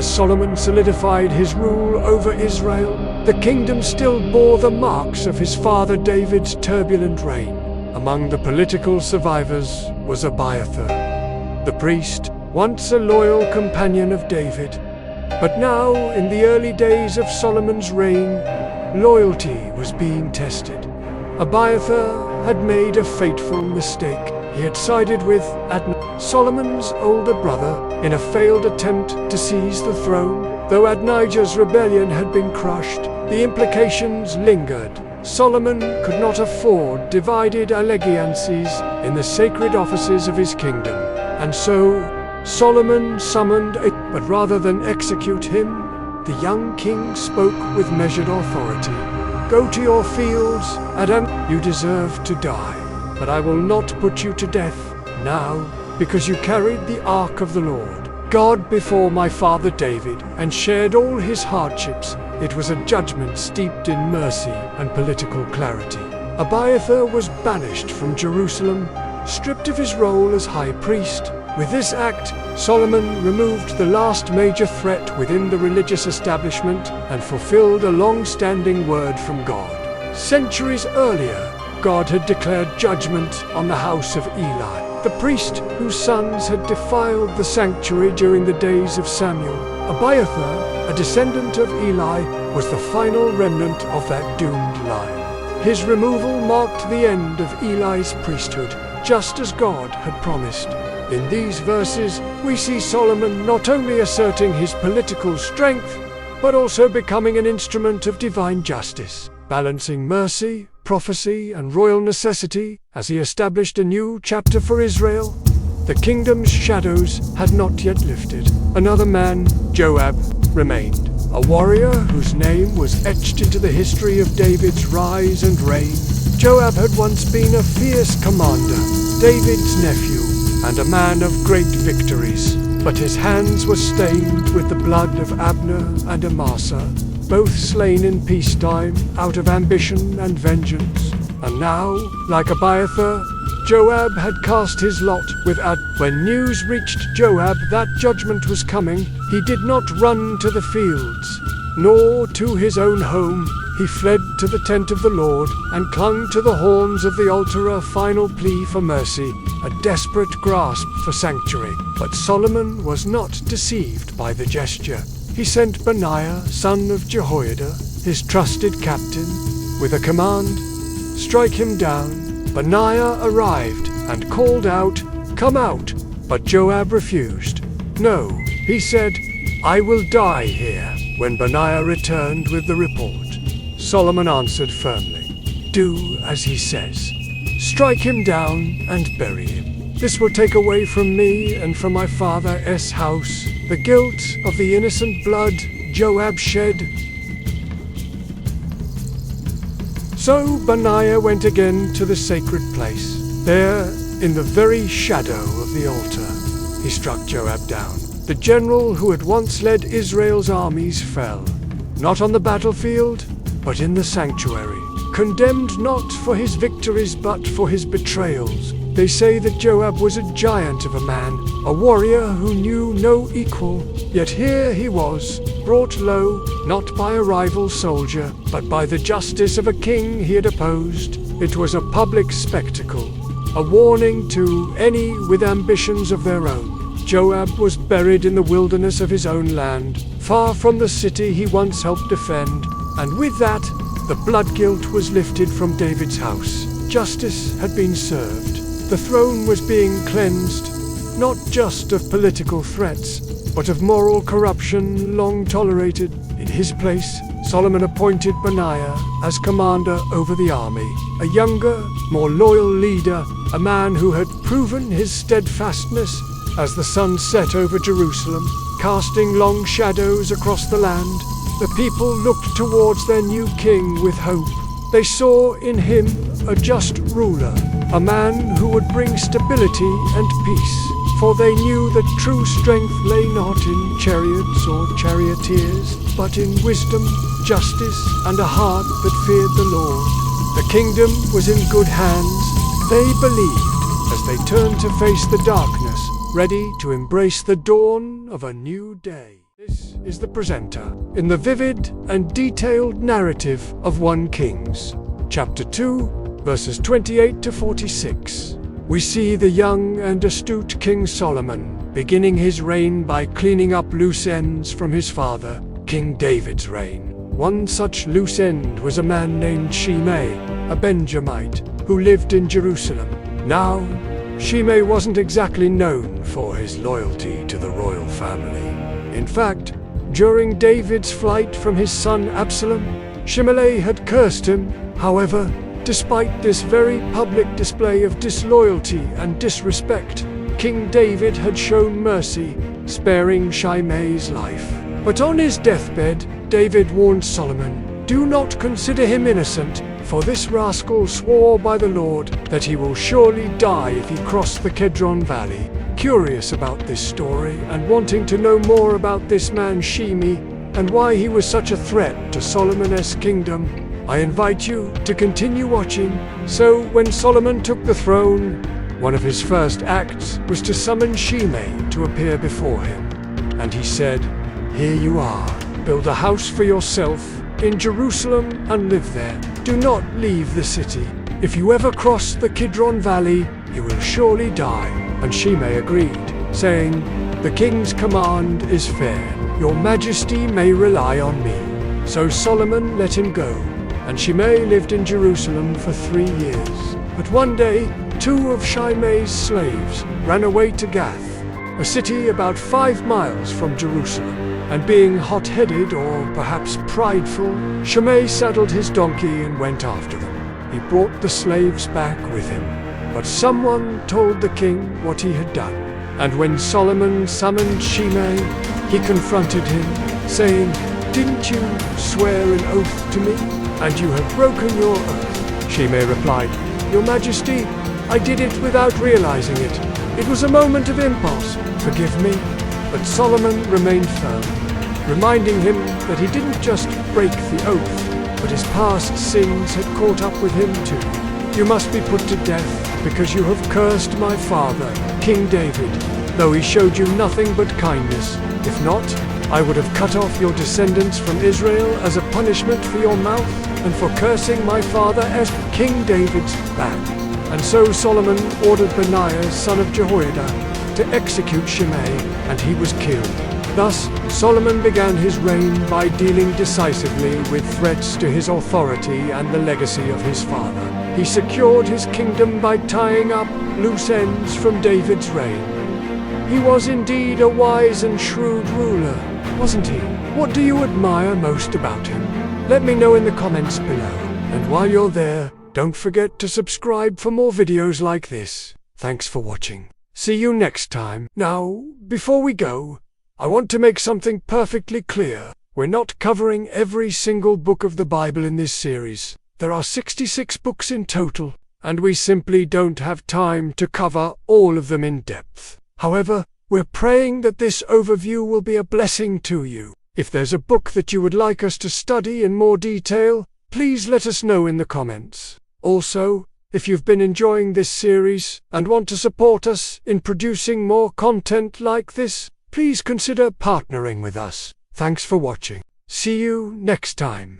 As Solomon solidified his rule over Israel, the kingdom still bore the marks of his father David's turbulent reign. Among the political survivors was Abiathar, the priest, once a loyal companion of David. But now, in the early days of Solomon's reign, loyalty was being tested. Abiathar had made a fateful mistake. He had sided with Adonijah, Solomon's older brother, in a failed attempt to seize the throne. Though Adonijah's rebellion had been crushed, the implications lingered. Solomon could not afford divided allegiances in the sacred offices of his kingdom, and so Solomon summoned but rather than execute him, the young king spoke with measured authority. "Go to your fields, Adam. You deserve to die, but I will not put you to death now, because you carried the ark of the Lord, God, before my father David, and shared all his hardships." It was a judgment steeped in mercy and political clarity. Abiathar was banished from Jerusalem, stripped of his role as high priest. With this act, Solomon removed the last major threat within the religious establishment and fulfilled a long-standing word from God. Centuries earlier, God had declared judgment on the house of Eli, the priest whose sons had defiled the sanctuary during the days of Samuel. Abiathar, a descendant of Eli, was the final remnant of that doomed line. His removal marked the end of Eli's priesthood, just as God had promised. In these verses, we see Solomon not only asserting his political strength, but also becoming an instrument of divine justice, balancing mercy, prophecy, and royal necessity as he established a new chapter for Israel. The kingdom's shadows had not yet lifted. Another man, Joab, remained, a warrior whose name was etched into the history of David's rise and reign. Joab had once been a fierce commander, David's nephew, and a man of great victories. But his hands were stained with the blood of Abner and Amasa, both slain in peacetime out of ambition and vengeance. And now, like Abiathar, Joab had cast his lot with Ad. When news reached Joab that judgment was coming, he did not run to the fields, nor to his own home. He fled to the tent of the Lord and clung to the horns of the altar, a final plea for mercy, a desperate grasp for sanctuary. But Solomon was not deceived by the gesture. He sent Benaiah, son of Jehoiada, his trusted captain, with a command, "Strike him down." Benaiah arrived and called out, "Come out!" But Joab refused. "No," he said, "I will die here." When Benaiah returned with the report, Solomon answered firmly, "Do as he says. Strike him down and bury him. This will take away from me and from my father's house the guilt of the innocent blood Joab shed." So Benaiah went again to the sacred place. There, in the very shadow of the altar, he struck Joab down. The general who had once led Israel's armies fell, not on the battlefield, but in the sanctuary, condemned not for his victories but for his betrayals. They say that Joab was a giant of a man, a warrior who knew no equal, yet here he was, brought low, not by a rival soldier, but by the justice of a king he had opposed. It was a public spectacle, a warning to any with ambitions of their own. Joab was buried in the wilderness of his own land, far from the city he once helped defend, and with that, the blood guilt was lifted from David's house. Justice had been served. The throne was being cleansed, not just of political threats, but of moral corruption long tolerated. In his place, Solomon appointed Benaiah as commander over the army, a younger, more loyal leader, a man who had proven his steadfastness. As the sun set over Jerusalem, casting long shadows across the land, the people looked towards their new king with hope. They saw in him a just ruler, a man who would bring stability and peace, for they knew that true strength lay not in chariots or charioteers, but in wisdom, justice, and a heart that feared the Lord. The kingdom was in good hands, they believed, as they turned to face the darkness, ready to embrace the dawn of a new day. This is the presenter in the vivid and detailed narrative of 1 Kings, chapter 2, verses 28 to 46. We see the young and astute King Solomon beginning his reign by cleaning up loose ends from his father, King David's reign. One such loose end was a man named Shimei, a Benjamite, who lived in Jerusalem. Now, Shimei wasn't exactly known for his loyalty to the royal family. In fact, during David's flight from his son Absalom, Shimei had cursed him. However, despite this very public display of disloyalty and disrespect, King David had shown mercy, sparing Shimei's life. But on his deathbed, David warned Solomon, "Do not consider him innocent, for this rascal swore by the Lord that he will surely die if he crossed the Kedron Valley." Curious about this story and wanting to know more about this man Shimei and why he was such a threat to Solomon's kingdom, I invite you to continue watching. So when Solomon took the throne, one of his first acts was to summon Shimei to appear before him. And he said, "Here you are. Build a house for yourself in Jerusalem and live there. Do not leave the city. If you ever cross the Kidron Valley, you will surely die." And Shimei agreed, saying, "The king's command is fair. Your majesty may rely on me." So Solomon let him go, and Shimei lived in Jerusalem for 3 years. But one day, 2 of Shimei's slaves ran away to Gath, a city about 5 miles from Jerusalem. And being hot-headed or perhaps prideful, Shimei saddled his donkey and went after them. He brought the slaves back with him. But someone told the king what he had done. And when Solomon summoned Shimei, he confronted him, saying, "Didn't you swear an oath to me? And you have broken your oath." Shimei replied, "Your Majesty, I did it without realizing it. It was a moment of impulse. Forgive me." But Solomon remained firm, reminding him that he didn't just break the oath, but his past sins had caught up with him too. "You must be put to death because you have cursed my father, King David, though he showed you nothing but kindness. If not, I would have cut off your descendants from Israel as a punishment for your mouth and for cursing my father as King David's back." And so Solomon ordered Benaiah, son of Jehoiada, to execute Shimei, and he was killed. Thus, Solomon began his reign by dealing decisively with threats to his authority and the legacy of his father. He secured his kingdom by tying up loose ends from David's reign. He was indeed a wise and shrewd ruler, wasn't he? What do you admire most about him? Let me know in the comments below. And while you're there, don't forget to subscribe for more videos like this. Thanks for watching. See you next time. Now, before we go, I want to make something perfectly clear. We're not covering every single book of the Bible in this series. There are 66 books in total, and we simply don't have time to cover all of them in depth. However, we're praying that this overview will be a blessing to you. If there's a book that you would like us to study in more detail, please let us know in the comments. Also, if you've been enjoying this series and want to support us in producing more content like this, please consider partnering with us. Thanks for watching. See you next time.